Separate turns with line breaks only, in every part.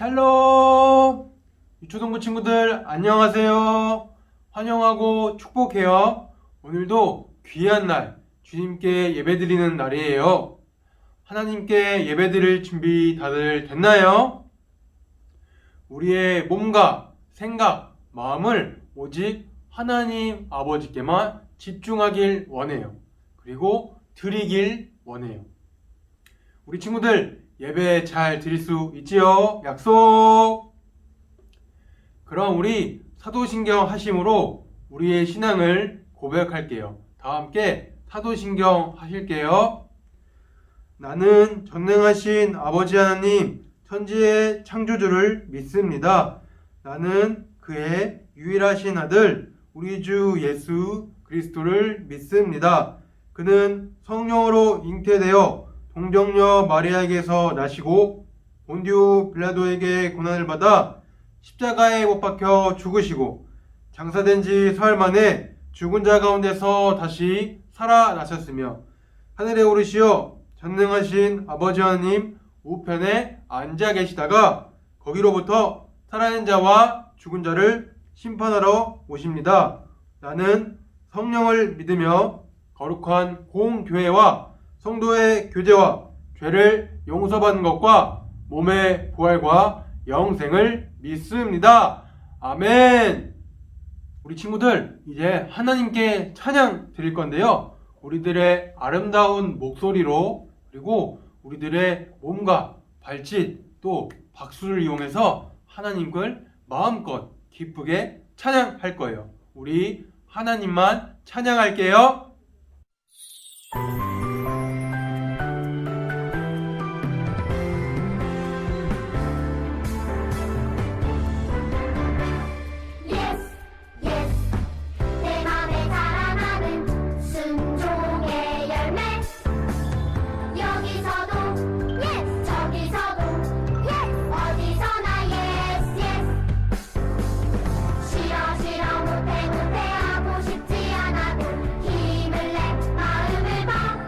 샬롬! 유초동부 친구들 안녕하세요. 환영하고 축복해요. 오늘도 귀한 날 주님께 예배드리는 날이에요. 하나님께 예배드릴 준비 다들 됐나요? 우리의 몸과 생각, 마음을 오직 하나님 아버지께만 집중하길 원해요. 그리고 드리길 원해요. 우리 친구들 예배 잘 드릴 수 있지요? 약속! 그럼 우리 사도신경 하심으로 우리의 신앙을 고백할게요. 다 함께 사도신경 하실게요. 나는 전능하신 아버지 하나님, 천지의 창조주를 믿습니다. 나는 그의 유일하신 아들, 우리 주 예수 그리스도를 믿습니다. 그는 성령으로 잉태되어 동정녀 마리아에게서 나시고 본디오 빌라도에게 고난을 받아 십자가에 못 박혀 죽으시고 장사된 지 사흘 만에 죽은 자 가운데서 다시 살아나셨으며 하늘에 오르시어 전능하신 아버지 하나님 우편에 앉아 계시다가 거기로부터 살아있는 자와 죽은 자를 심판하러 오십니다. 나는 성령을 믿으며 거룩한 공교회와 성도의 교제와 죄를 용서받는 것과 몸의 부활과 영생을 믿습니다. 아멘. 우리 친구들 이제 하나님께 찬양 드릴 건데요. 우리들의 아름다운 목소리로 그리고 우리들의 몸과 발짓 또 박수를 이용해서 하나님을 마음껏 기쁘게 찬양할 거예요. 우리 하나님만 찬양할게요.
싫어 못해 못해 하고 싶지 않아도 힘을 내 마음을 봐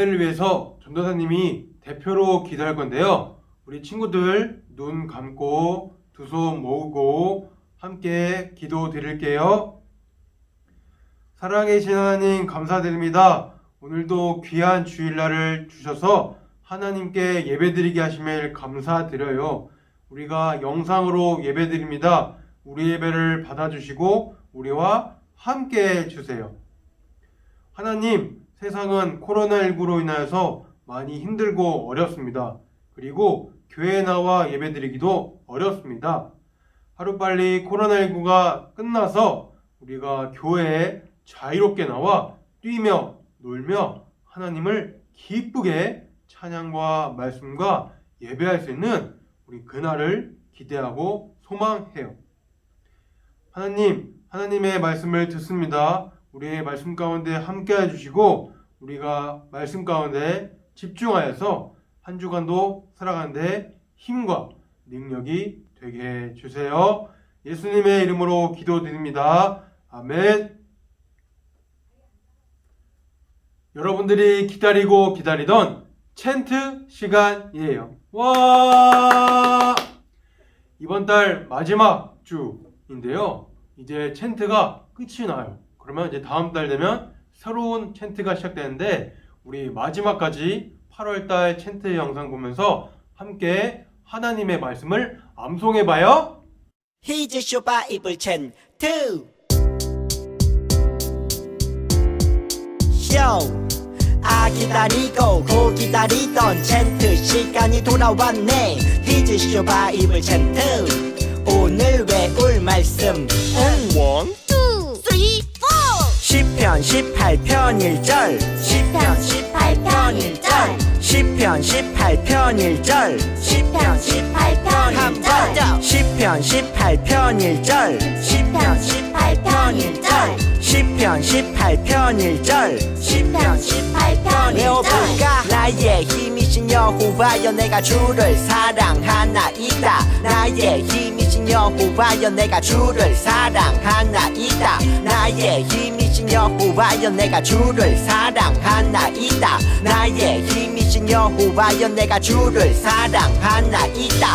예배를 위해서 전도사님이 대표로 기도할 건데요. 우리 친구들 눈 감고 두 손 모으고 함께 기도 드릴게요. 살아계신 하나님 감사드립니다. 오늘도 귀한 주일날을 주셔서 하나님께 예배드리게 하심을 감사드려요. 우리가 영상으로 예배드립니다. 우리 예배를 받아주시고 우리와 함께 해주세요. 하나님, 세상은 코로나19로 인하여서 많이 힘들고 어렵습니다. 그리고 교회에 나와 예배드리기도 어렵습니다. 하루빨리 코로나19가 끝나서 우리가 교회에 자유롭게 나와 뛰며 놀며 하나님을 기쁘게 찬양과 말씀과 예배할 수 있는 우리 그날을 기대하고 소망해요. 하나님, 하나님의 말씀을 듣습니다. 우리의 말씀 가운데 함께 해주시고 우리가 말씀 가운데 집중하여서 한 주간도 살아가는데 힘과 능력이 되게 해주세요. 예수님의 이름으로 기도드립니다. 아멘. 여러분들이 기다리고 기다리던 챈트 시간이에요. 와! 이번 달 마지막 주인데요. 이제 챈트가 끝이 나요. 그러면 이제 다음 달 되면 새로운 챈트가 시작되는데 우리 마지막까지 8월 달 챈트 영상 보면서 함께 하나님의 말씀을 암송해봐요.
히즈쇼 바이블 챈트 쇼 기다리고 고 기다리던 챈트 시간이 돌아왔네. 히즈쇼 바이블 챈트 오늘 외울 말씀 1, 2, 3, 4 10편 18편 1절 10편 18편 1절 10편 18편 1절 10편 18편 1절 10편 18편 1절 10편 18편 1절 10편 18편 1절 10편 18편 외워볼까? 나의 힘이신 여호와여 내가 주를 사랑하나이다. 나의 힘이신 여호와여 내가 주를 사랑하나이다. 나의 힘이신 여호와여 내가 주를 사랑하나이다. 나의 힘이신 여호와여 내가 주를 사랑하나이다.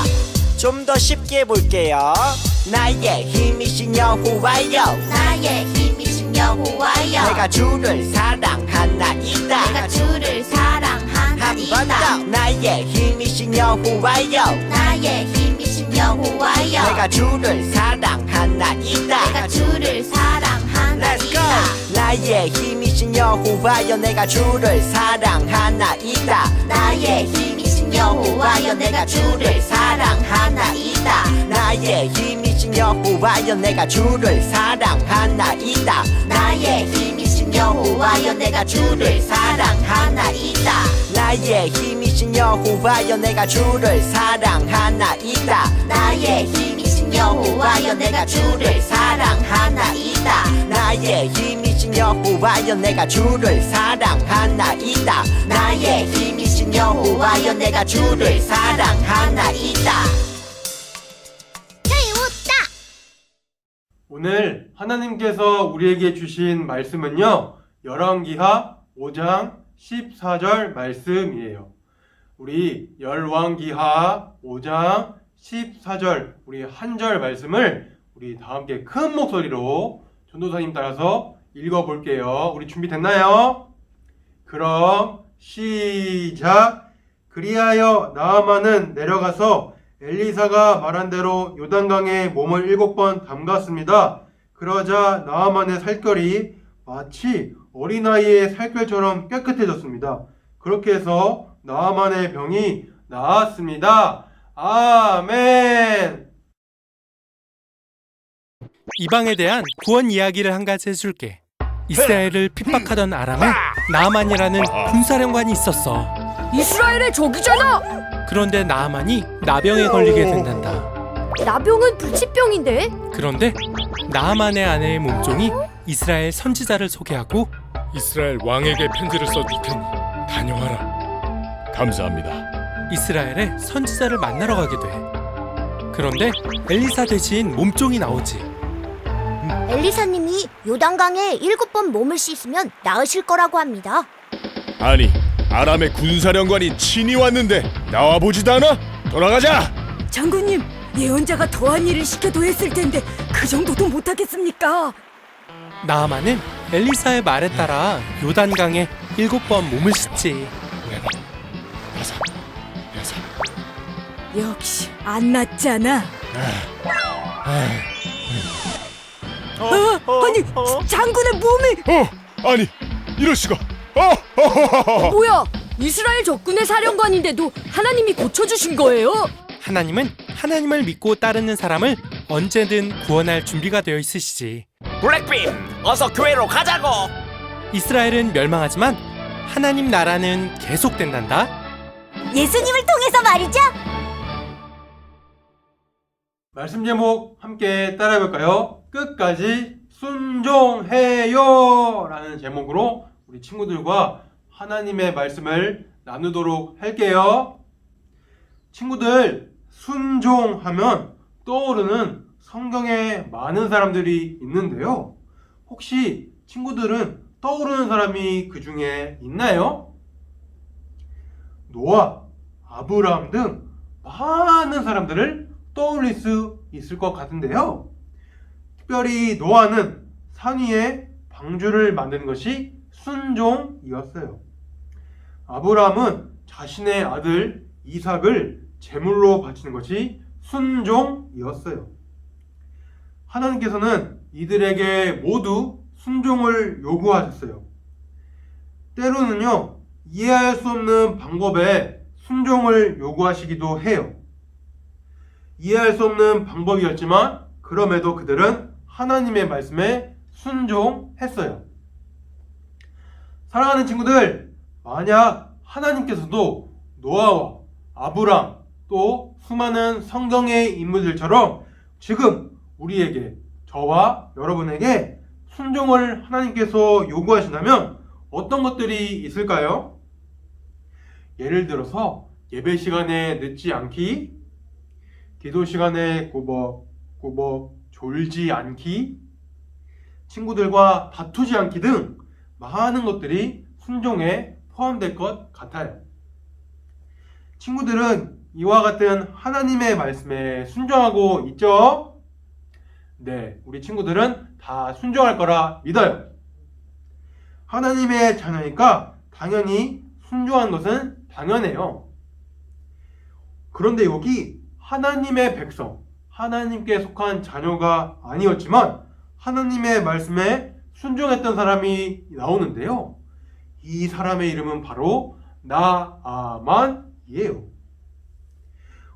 좀 더 쉽게 볼게요. 나의 힘이신 여호와여
나의 힘이신 여호와여
내가 주를 사랑하나이다.
내가 주를 사랑하나이다.
한 번 더 나의 힘이신 여호와여
나의 힘이신 여호와여
내가 주를 사랑하나이다.
내가 주를
Let's go.
사랑하나이다.
나의 힘이신 여호와여 내가 주를 사랑하나이다.
나의 힘이신 여호와여 내가 주를 사랑하나이다.
나의 힘이신 여호와여 내가 주를 사랑하나이다.
나의 힘이신 여호와여 내가 주를 사랑하나이다.
나의 힘이신 여호와여 내가 주를 사랑하나이다.
나의 힘이신 여호와여 내가 주를 사랑하나이다.
나의 힘이신 여호와여 내가 주를 사랑하나이다.
나의 힘이신 여호와여 내가 주를 사랑하나이다.
오늘 하나님께서 우리에게 주신 말씀은요. 열왕기하 5장 14절 말씀이에요. 우리 열왕기하 5장 14절 우리 한 절 말씀을 우리 다 함께 큰 목소리로 전도사님 따라서 읽어볼게요. 우리 준비됐나요? 그럼 시작! 그리하여 나아만은 내려가서 엘리사가 말한 대로 요단강에 몸을 7번 담갔습니다. 그러자 나아만의 살결이 마치 어린아이의 살결처럼 깨끗해졌습니다. 그렇게 해서 나아만의 병이 나았습니다. 아멘.
이방에 대한 구원 이야기를 한 가지 해줄게. 이스라엘을 핍박하던 아람에 나아만이라는 군사령관이 있었어.
이스라엘의 적이잖아.
그런데 나아만이 나병에 걸리게 된단다.
나병은 불치병인데.
그런데 나아만의 아내의 몸종이 이스라엘 선지자를 소개하고
이스라엘 왕에게 편지를 써줄 테니 다녀와라. 감사합니다.
이스라엘에 선지자를 만나러 가게 돼. 그런데 엘리사 대신 몸종이 나오지.
엘리사님이 요단강에 7번 몸을 씻으면 나으실 거라고 합니다.
아니, 아람의 군사령관이 친히 왔는데 나와보지도 않아? 돌아가자!
장군님, 예언자가 더한 일을 시켜도 했을 텐데 그 정도도 못하겠습니까?
나아만은 엘리사의 말에 따라 요단강에 7번 몸을 씻지.
역시 안 낫잖아. 아니, 장군의 몸이
아니, 이럴 수가!
뭐야? 이스라엘 적군의 사령관인데도 하나님이 고쳐주신 거예요?
하나님은 하나님을 믿고 따르는 사람을 언제든 구원할 준비가 되어 있으시지.
블랙빔 어서 교회로 가자고.
이스라엘은 멸망하지만 하나님 나라는 계속된단다.
예수님을 통해서 말이죠.
말씀 제목 함께 따라해볼까요? 끝까지 순종해요 라는 제목으로 우리 친구들과 하나님의 말씀을 나누도록 할게요. 친구들, 순종하면 떠오르는 성경에 많은 사람들이 있는데요. 혹시 친구들은 떠오르는 사람이 그 중에 있나요? 노아, 아브라함 등 많은 사람들을 떠올릴 수 있을 것 같은데요. 특별히 노아는 산 위에 방주를 만드는 것이 순종이었어요. 아브라함은 자신의 아들 이삭을 제물로 바치는 것이 순종이었어요. 하나님께서는 이들에게 모두 순종을 요구하셨어요. 때로는요, 이해할 수 없는 방법에 순종을 요구하시기도 해요. 이해할 수 없는 방법이었지만 그럼에도 그들은 하나님의 말씀에 순종했어요. 사랑하는 친구들, 만약 하나님께서도 노아와 아브람 또 수많은 성경의 인물들처럼 지금 우리에게, 저와 여러분에게 순종을 하나님께서 요구하신다면 어떤 것들이 있을까요? 예를 들어서 예배 시간에 늦지 않기, 기도 시간에 꾸벅꾸벅 졸지 않기, 친구들과 다투지 않기 등 많은 것들이 순종에 포함될 것 같아요. 친구들은 이와 같은 하나님의 말씀에 순종하고 있죠? 네, 우리 친구들은 다 순종할 거라 믿어요. 하나님의 자녀니까 당연히 순종하는 것은 당연해요. 그런데 여기 하나님의 백성, 하나님께 속한 자녀가 아니었지만 하나님의 말씀에 순종했던 사람이 나오는데요. 이 사람의 이름은 바로 나아만이에요.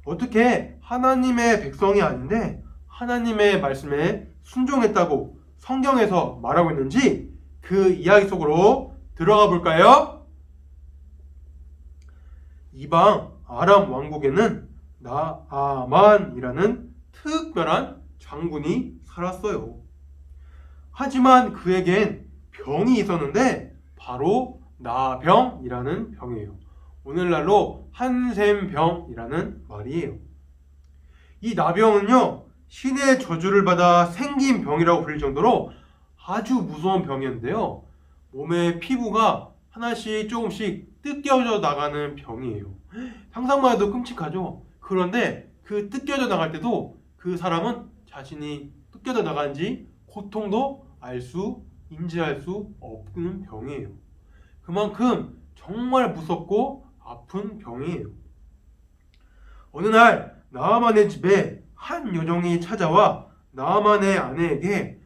어떻게 하나님의 백성이 아닌데 하나님의 말씀에 순종했다고 성경에서 말하고 있는지 그 이야기 속으로 들어가 볼까요? 이방 아람 왕국에는 나아만이라는 특별한 장군이 살았어요. 하지만 그에겐 병이 있었는데 바로 나병이라는 병이에요. 오늘날로 한센병이라는 말이에요. 이 나병은요, 신의 저주를 받아 생긴 병이라고 불릴 정도로 아주 무서운 병이었는데요. 몸의 피부가 하나씩 조금씩 뜯겨져 나가는 병이에요. 상상만 해도 끔찍하죠. 그런데 그 뜯겨져 나갈 때도 그 사람은 자신이 뜯겨져 나간지 고통도 인지할 수 없는 병이에요. 그만큼 정말 무섭고 아픈 병이에요. 어느 날 나아만의 집에 한 요정이 찾아와 나아만의 아내에게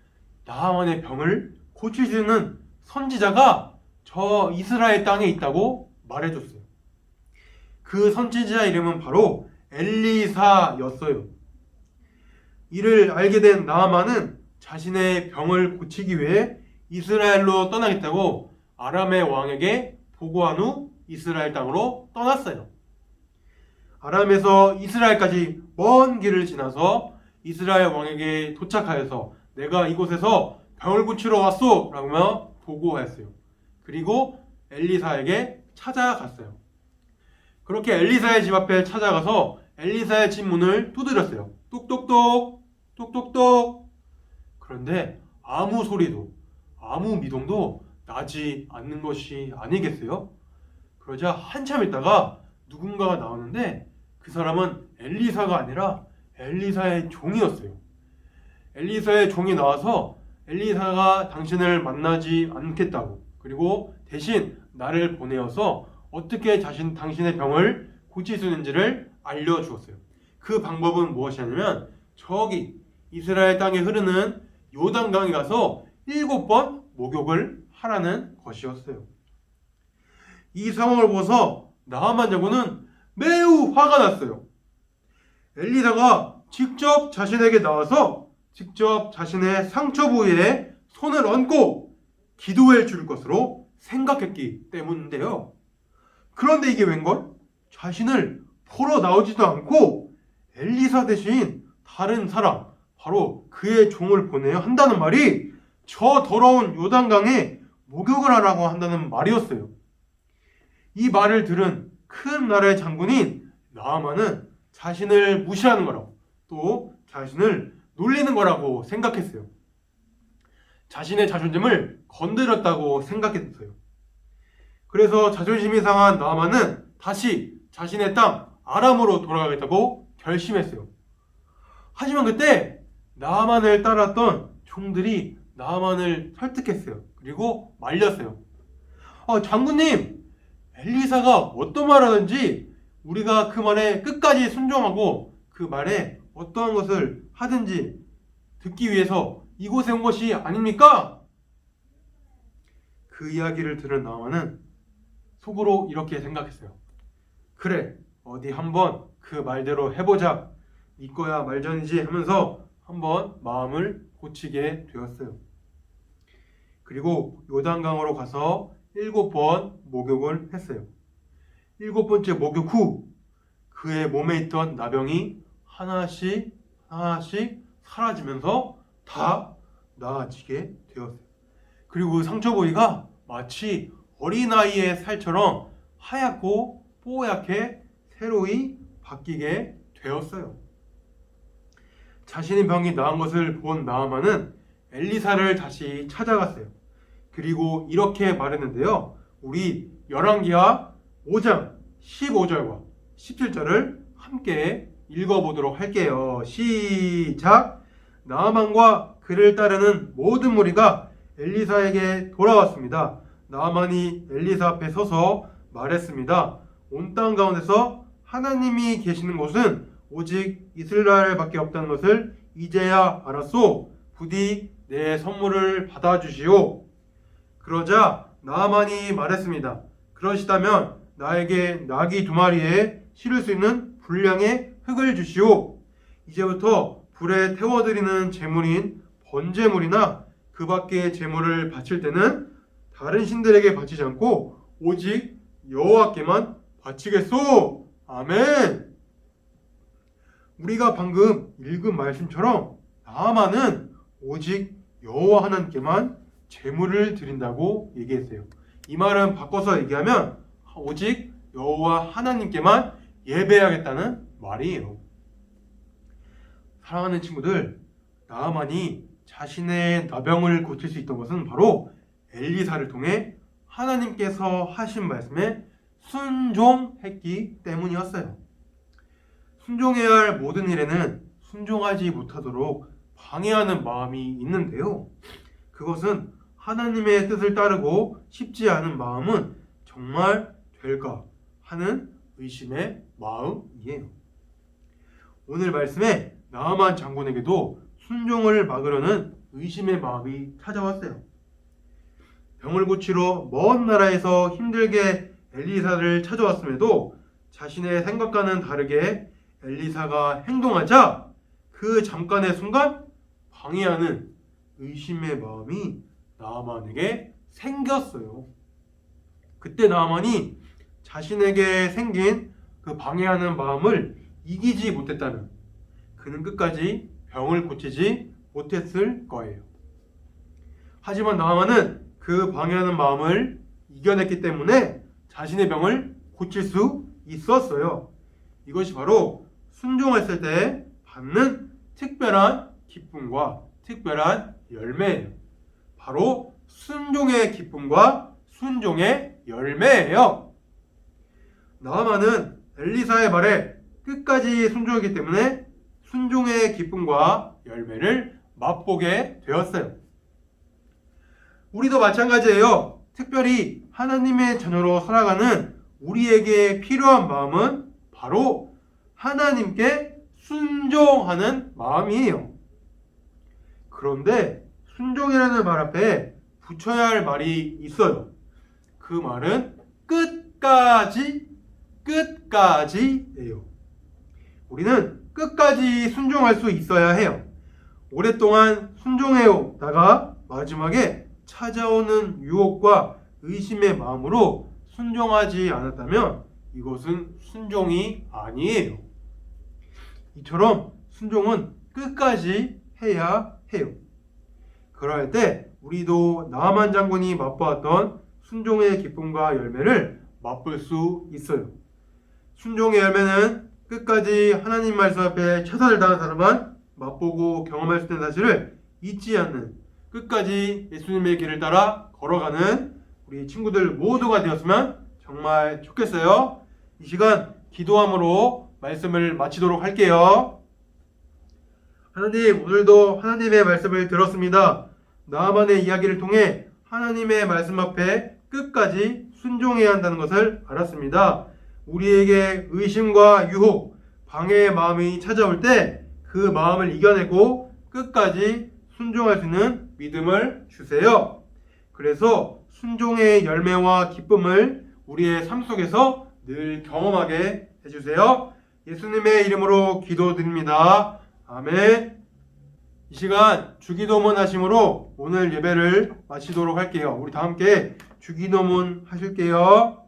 나아만의 병을 고칠 수 있는 선지자가 저 이스라엘 땅에 있다고 말해줬어요. 그 선지자 이름은 바로 엘리사였어요. 이를 알게 된 나아만은 자신의 병을 고치기 위해 이스라엘로 떠나겠다고 아람의 왕에게 보고한 후 이스라엘 땅으로 떠났어요. 아람에서 이스라엘까지 먼 길을 지나서 이스라엘 왕에게 도착하여서 내가 이곳에서 병을 고치러 왔소! 라며 보고했어요. 그리고 엘리사에게 찾아갔어요. 그렇게 엘리사의 집 앞에 찾아가서 엘리사의 집 문을 두드렸어요. 똑똑똑, 똑똑똑. 그런데 아무 소리도, 아무 미동도 나지 않는 것이 아니겠어요? 그러자 한참 있다가 누군가가 나오는데 그 사람은 엘리사가 아니라 엘리사의 종이었어요. 엘리사의 종이 나와서 엘리사가 당신을 만나지 않겠다고, 그리고 대신 나를 보내어서 어떻게 당신의 병을 고칠 수 있는지를 알려주었어요. 그 방법은 무엇이냐면 저기 이스라엘 땅에 흐르는 요단강에 가서 7번 목욕을 하라는 것이었어요. 이 상황을 보고서 나아만 장군은 매우 화가 났어요. 엘리사가 직접 자신에게 나와서 직접 자신의 상처 부위에 손을 얹고 기도해 줄 것으로 생각했기 때문인데요. 그런데 이게 웬걸? 자신을 보러 나오지도 않고 엘리사 대신 다른 사람, 바로 그의 종을 보내야 한다는 말이 저 더러운 요단강에 목욕을 하라고 한다는 말이었어요. 이 말을 들은 큰 나라의 장군인 나아만은 자신을 무시하는 거라고, 또 자신을 놀리는 거라고 생각했어요. 자신의 자존심을 건드렸다고 생각했어요. 그래서 자존심이 상한 나아만은 다시 자신의 땅 아람으로 돌아가겠다고 결심했어요. 하지만 그때 나아만을 따랐던 종들이 나아만을 설득했어요. 그리고 말렸어요. 장군님, 엘리사가 어떤 말을 하든지 우리가 그 말에 끝까지 순종하고 그 말에 어떠한 것을 하든지 듣기 위해서 이곳에 온 것이 아닙니까? 그 이야기를 들은 나아만은 속으로 이렇게 생각했어요. 그래, 어디 한번 그 말대로 해보자. 이거야 말전이지 하면서 한번 마음을 고치게 되었어요. 그리고 요단강으로 가서 7번 목욕을 했어요. 7번째 목욕 후 그의 몸에 있던 나병이 하나씩 사라지면서 다 나아지게 되었어요. 그리고 상처 부위가 마치 어린아이의 살처럼 하얗고 뽀얗게 새로이 바뀌게 되었어요. 자신의 병이 나은 것을 본 나아만은 엘리사를 다시 찾아갔어요. 그리고 이렇게 말했는데요. 우리 열왕기하 5장 15절과 17절을 함께 읽어보도록 할게요. 시작! 나아만과 그를 따르는 모든 무리가 엘리사에게 돌아왔습니다. 나아만이 엘리사 앞에 서서 말했습니다. 온 땅 가운데서 하나님이 계시는 곳은 오직 이스라엘밖에 없다는 것을 이제야 알았소. 부디 내 선물을 받아주시오. 그러자 나아만이 말했습니다. 그러시다면 나에게 나귀 2마리에 실을 수 있는 분량의 흙을 주시오. 이제부터 불에 태워드리는 제물인 번제물이나 그 밖의 제물을 바칠 때는 다른 신들에게 바치지 않고 오직 여호와께만 바치겠소. 아멘. 우리가 방금 읽은 말씀처럼 나아만은 오직 여호와 하나님께만 제물을 드린다고 얘기했어요. 이 말은 바꿔서 얘기하면 오직 여호와 하나님께만 예배하겠다는 말이에요. 사랑하는 친구들, 나아만이 자신의 나병을 고칠 수 있던 것은 바로 엘리사를 통해 하나님께서 하신 말씀에 순종했기 때문이었어요. 순종해야 할 모든 일에는 순종하지 못하도록 방해하는 마음이 있는데요. 그것은 하나님의 뜻을 따르고 싶지 않은 마음은 정말 될까 하는 의심의 마음이에요. 오늘 말씀에 나아만 장군에게도 순종을 막으려는 의심의 마음이 찾아왔어요. 병을 고치러 먼 나라에서 힘들게 엘리사를 찾아왔음에도 자신의 생각과는 다르게 엘리사가 행동하자 그 잠깐의 순간 방해하는 의심의 마음이 나아만에게 생겼어요. 그때 나아만이 자신에게 생긴 그 방해하는 마음을 이기지 못했다면 그는 끝까지 병을 고치지 못했을 거예요. 하지만 나아만은 그 방해하는 마음을 이겨냈기 때문에 자신의 병을 고칠 수 있었어요. 이것이 바로 순종했을 때 받는 특별한 기쁨과 특별한 열매예요. 바로 순종의 기쁨과 순종의 열매예요. 나아만은 엘리사의 말에 끝까지 순종했기 때문에 순종의 기쁨과 열매를 맛보게 되었어요. 우리도 마찬가지예요. 특별히 하나님의 자녀로 살아가는 우리에게 필요한 마음은 바로 하나님께 순종하는 마음이에요. 그런데 순종이라는 말 앞에 붙여야 할 말이 있어요. 그 말은 끝까지예요. 우리는 끝까지 순종할 수 있어야 해요. 오랫동안 순종해 오다가 마지막에 찾아오는 유혹과 의심의 마음으로 순종하지 않았다면 이것은 순종이 아니에요. 이처럼 순종은 끝까지 해야 해요. 그럴 때 우리도 나아만 장군이 맛보았던 순종의 기쁨과 열매를 맛볼 수 있어요. 순종의 열매는 끝까지 하나님 말씀 앞에 최선을 다한 사람만 맛보고 경험할 수 있는 사실을 잊지 않는, 끝까지 예수님의 길을 따라 걸어가는 우리 친구들 모두가 되었으면 정말 좋겠어요. 이 시간 기도함으로 말씀을 마치도록 할게요. 하나님, 오늘도 하나님의 말씀을 들었습니다. 나아만의 이야기를 통해 하나님의 말씀 앞에 끝까지 순종해야 한다는 것을 알았습니다. 우리에게 의심과 유혹, 방해의 마음이 찾아올 때 그 마음을 이겨내고 끝까지 순종할 수 있는 믿음을 주세요. 그래서 순종의 열매와 기쁨을 우리의 삶 속에서 늘 경험하게 해주세요. 예수님의 이름으로 기도드립니다. 아멘. 이 시간 주기도문 하심으로 오늘 예배를 마치도록 할게요. 우리 다 함께 주기도문 하실게요.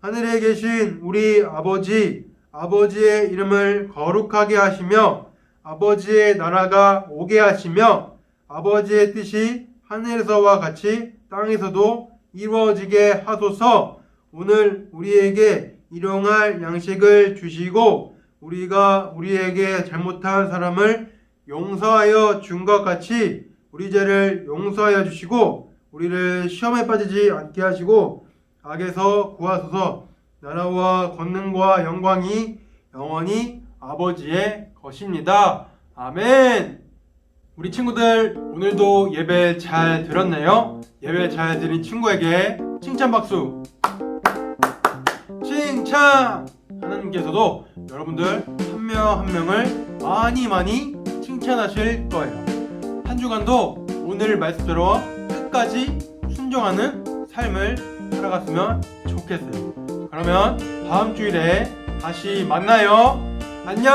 하늘에 계신 우리 아버지, 아버지의 이름을 거룩하게 하시며 아버지의 나라가 오게 하시며 아버지의 뜻이 하늘에서와 같이 땅에서도 이루어지게 하소서. 오늘 우리에게 일용할 양식을 주시고 우리가 우리에게 잘못한 사람을 용서하여 준 것 같이 우리 죄를 용서하여 주시고 우리를 시험에 빠지지 않게 하시고 악에서 구하소서. 나라와 권능과 영광이 영원히 아버지의 것입니다. 아멘. 우리 친구들 오늘도 예배 잘 들었나요? 예배 잘 드린 친구에게 칭찬 박수. 칭찬! 하나님께서도 여러분들 한 명 한 명을 많이 칭찬하실 거예요. 한 주간도 오늘 말씀대로 끝까지 순종하는 삶을 살아갔으면 좋겠어요. 그러면 다음 주일에 다시 만나요. 안녕!